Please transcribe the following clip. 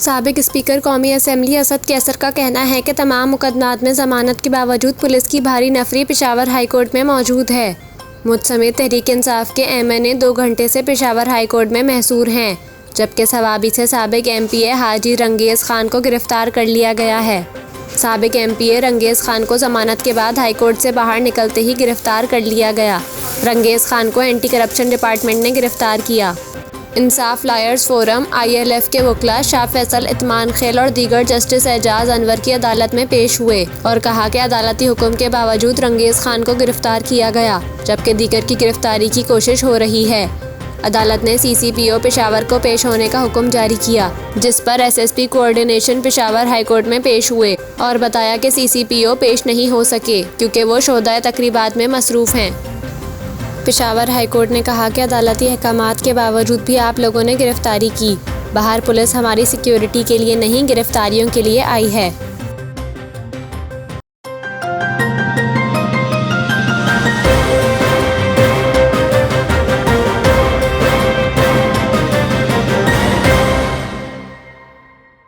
साबिक स्पीकर कौमी असेंबली असद कैसर का कहना है कि तमाम मुकदमात में जमानत के बावजूद पुलिस की भारी नफरी पेशावर हाई कोर्ट में मौजूद है। मुझ समेत तहरीक इंसाफ के एमएनए 2 घंटे से पेशावर हाई कोर्ट में महसूर हैं, जबकि सवाबी से साबिक एमपीए हाजी रंगेज़ खान को गिरफ्तार कर लिया गया है। साबिक एमपीए रंगेज़ खान को जमानत के बाद हाई कोर्ट से बाहर निकलते ही गिरफ्तार कर लिया गया। रंगेज़ खान को एंटी करप्शन डिपार्टमेंट ने गिरफ्तार किया। इंसाफ लायर्स फोरम ILF के वकला शाह फैसल, इत्मान खेल और दीगर जस्टिस एजाज अनवर की अदालत में पेश हुए और कहा कि अदालती हुक्म के बावजूद रंगेज़ खान को गिरफ्तार किया गया, जबकि दीगर की गिरफ्तारी की कोशिश हो रही है। अदालत ने CCPO पेशावर को पेश होने का हुक्म जारी किया, जिस पर SSP coordination Peshawar high court में पेश हुए और बताया कि CCPO पेश नहीं हो सके क्योंकि वो शोधा तकरीबात में मसरूफ़ हैं। पेशावर हाई कोर्ट ने कहा कि अदालती अहकामात के बावजूद भी आप लोगों ने गिरफ्तारी की। बाहर पुलिस हमारी सिक्योरिटी के लिए नहीं, गिरफ्तारियों के लिए आई है।